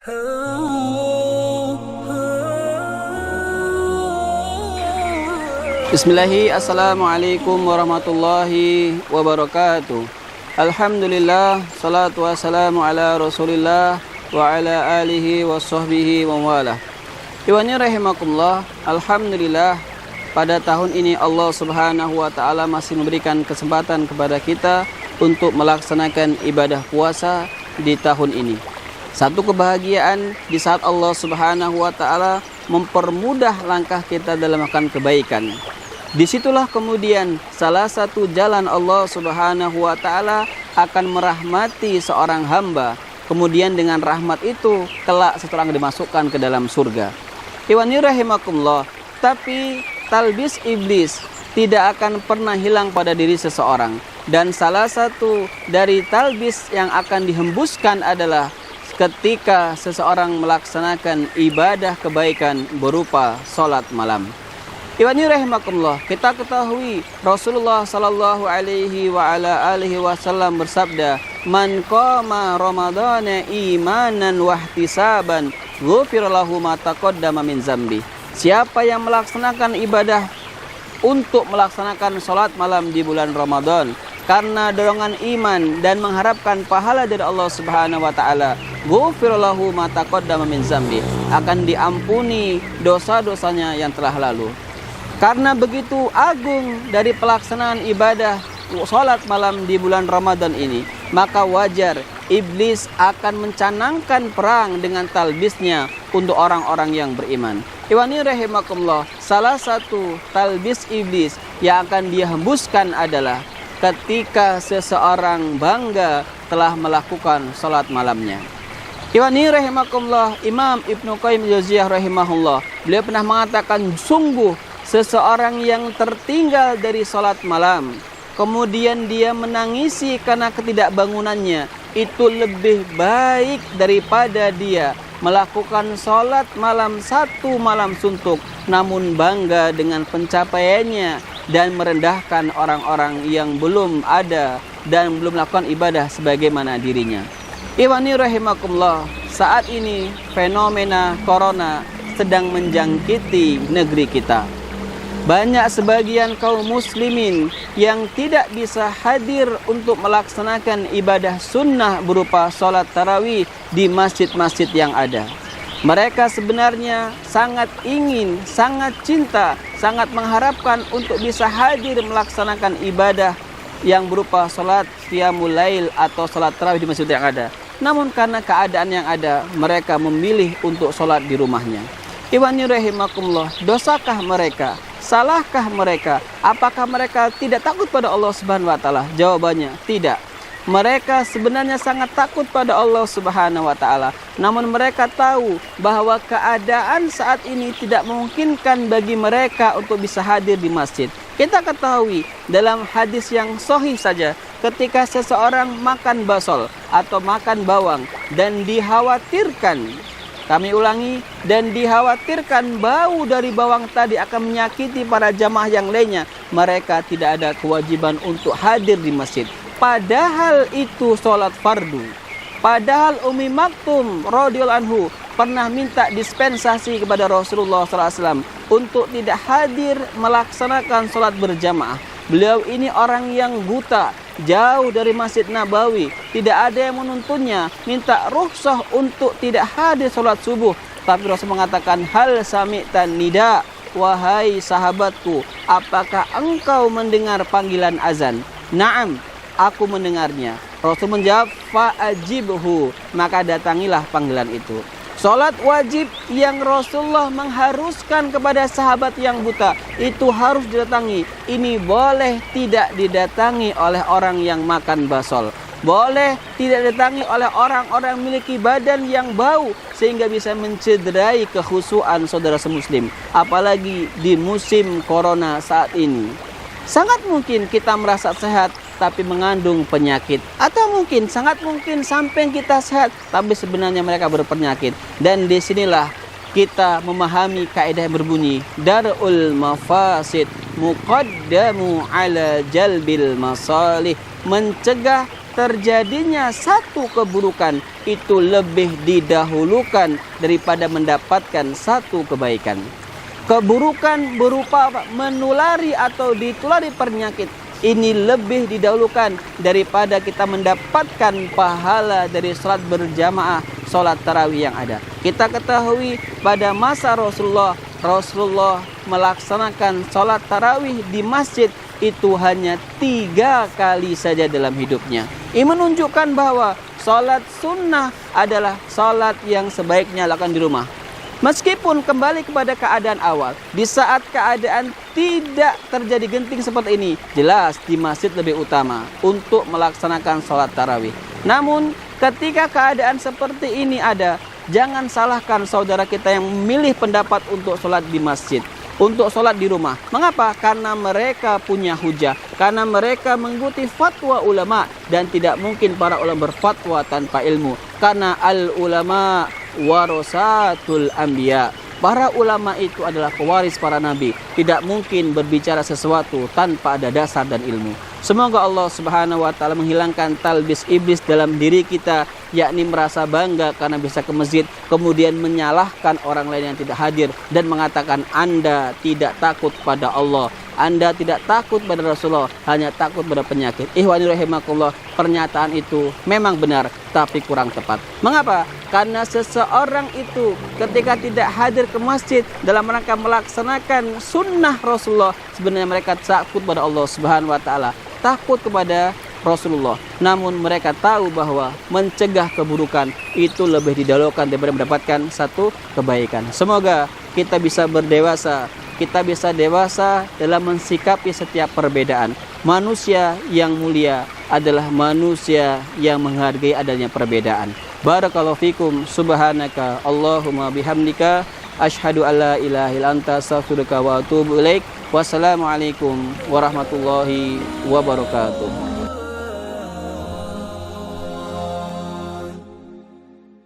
Bismillahirrahmanirrahim. Assalamualaikum warahmatullahi wabarakatuh. Alhamdulillah, salatu wassalamu ala rasulillah wa ala alihi wa sahbihi wa wala. Iwani rahimakumullah. Alhamdulillah, pada tahun ini Allah subhanahu wa ta'ala masih memberikan kesempatan kepada kita untuk melaksanakan ibadah puasa di tahun ini. Satu kebahagiaan di saat Allah subhanahu wa ta'ala mempermudah langkah kita dalam melakukan kebaikan. Disitulah kemudian salah satu jalan Allah subhanahu wa ta'ala akan merahmati seorang hamba. Kemudian dengan rahmat itu kelak seseorang dimasukkan ke dalam surga. Iwani rahimakumullah. Tapi talbis iblis tidak akan pernah hilang pada diri seseorang. Dan salah satu dari talbis yang akan dihembuskan adalah ketika seseorang melaksanakan ibadah kebaikan berupa sholat malam. Iwani rahimakumullah, kita ketahui Rasulullah sallallahu alaihi wa ala alihi wasallam bersabda, "Man qama ramadhana imanan wa ihtisaban, ghufira lahu ma taqaddama min dzambi." Siapa yang melaksanakan ibadah untuk melaksanakan sholat malam di bulan Ramadan karena dorongan iman dan mengharapkan pahala dari Allah subhanahu wa ta'ala, ghufira lahu ma taqaddama min dzambi, akan diampuni dosa-dosanya yang telah lalu. Karena begitu agung dari pelaksanaan ibadah sholat malam di bulan Ramadan ini, maka wajar iblis akan mencanangkan perang dengan talbisnya untuk orang-orang yang beriman. Iwani rahimakumullah, salah satu talbis iblis yang akan dia hembuskan adalah ketika seseorang bangga telah melakukan sholat malamnya. Iwani rahimakumullah, Imam Ibnu Qayyim al-Jauziyah rahimahullah, beliau pernah mengatakan, sungguh seseorang yang tertinggal dari sholat malam, kemudian dia menangisi karena ketidakbangunannya, itu lebih baik daripada dia melakukan sholat malam satu malam suntuk namun bangga dengan pencapaiannya dan merendahkan orang-orang yang belum ada dan belum melakukan ibadah sebagaimana dirinya. Iwani rahimakumullah, saat ini fenomena corona sedang menjangkiti negeri kita. Banyak sebagian kaum muslimin yang tidak bisa hadir untuk melaksanakan ibadah sunnah berupa sholat tarawih di masjid-masjid yang ada. Mereka sebenarnya sangat ingin, sangat cinta, sangat mengharapkan untuk bisa hadir melaksanakan ibadah yang berupa sholat qiyamul lail atau sholat tarawih di masjid yang ada. Namun karena keadaan yang ada, mereka memilih untuk sholat di rumahnya. Iwani rahimakumullah, dosakah mereka? Salahkah mereka? Apakah mereka tidak takut pada Allah Subhanahu wa taala? Jawabannya tidak. Mereka sebenarnya sangat takut pada Allah Subhanahu wa taala. Namun mereka tahu bahwa keadaan saat ini tidak memungkinkan bagi mereka untuk bisa hadir di masjid. Kita ketahui dalam hadis yang sahih saja, ketika seseorang makan basol atau makan bawang dan dikhawatirkan, kami ulangi, dan dikhawatirkan bau dari bawang tadi akan menyakiti para jamaah yang lainnya, mereka tidak ada kewajiban untuk hadir di masjid. Padahal itu sholat fardu. Padahal Ummi Maktum radhiyallahu anhu pernah minta dispensasi kepada Rasulullah SAW untuk tidak hadir melaksanakan sholat berjamaah. Beliau ini orang yang buta, jauh dari Masjid Nabawi, tidak ada yang menuntunnya, minta rukhsah untuk tidak hadir sholat subuh. Tapi Rasul mengatakan, hal sami'tan nida, wahai sahabatku, apakah engkau mendengar panggilan azan? Naam, aku mendengarnya. Rasul menjawab, fa'ajibhu, maka datangilah panggilan itu. Sholat wajib yang Rasulullah mengharuskan kepada sahabat yang buta itu harus didatangi. Ini boleh tidak didatangi oleh orang yang makan basol. Boleh tidak didatangi oleh orang-orang memiliki badan yang bau sehingga bisa mencederai kekhusyuan saudara semuslim. Apalagi di musim corona saat ini. Sangat mungkin kita merasa sehat tapi mengandung penyakit, atau mungkin sangat mungkin sampai kita sehat tapi sebenarnya mereka berpenyakit. Dan disinilah kita memahami kaidah yang berbunyi darul mafasid muqaddamu ala jalbil masalih, mencegah terjadinya satu keburukan itu lebih didahulukan daripada mendapatkan satu kebaikan. Keburukan berupa menulari atau ditulari penyakit ini lebih didahulukan daripada kita mendapatkan pahala dari salat berjamaah, salat tarawih yang ada. Kita ketahui pada masa Rasulullah melaksanakan salat tarawih di masjid itu hanya 3 kali saja dalam hidupnya. Ini menunjukkan bahwa salat sunnah adalah salat yang sebaiknya lakukan di rumah. Meskipun kembali kepada keadaan awal, di saat keadaan tidak terjadi genting seperti ini, jelas di masjid lebih utama untuk melaksanakan sholat tarawih. Namun ketika keadaan seperti ini ada, jangan salahkan saudara kita yang memilih pendapat untuk sholat di masjid, untuk sholat di rumah. Mengapa? Karena mereka punya hujah, karena mereka mengikuti fatwa ulama, dan tidak mungkin para ulama berfatwa tanpa ilmu. Karena al-ulama warasatul anbiya. Para ulama itu adalah pewaris para nabi. Tidak mungkin berbicara sesuatu tanpa ada dasar dan ilmu. Semoga Allah Subhanahu wa taala menghilangkan talbis iblis dalam diri kita, yakni merasa bangga karena bisa ke masjid, kemudian menyalahkan orang lain yang tidak hadir dan mengatakan Anda tidak takut pada Allah, Anda tidak takut pada Rasulullah, hanya takut pada penyakit. Ikhwani rahimakumullah, pernyataan itu memang benar tapi kurang tepat. Mengapa? Karena seseorang itu ketika tidak hadir ke masjid dalam rangka melaksanakan sunnah Rasulullah, sebenarnya mereka takut pada Allah Subhanahu wa taala, takut kepada Rasulullah. Namun mereka tahu bahwa mencegah keburukan itu lebih didahulukan daripada mendapatkan satu kebaikan. Semoga kita bisa berdewasa, kita bisa dewasa dalam mensikapi setiap perbedaan. Manusia yang mulia adalah manusia yang menghargai adanya perbedaan. Barakallahu fikum, subhanaka Allahumma bihamdika, asyhadu alla ilaha illa anta, astaghfiruka wa atubu ilaik. Wassalamualaikum warahmatullahi wabarakatuh.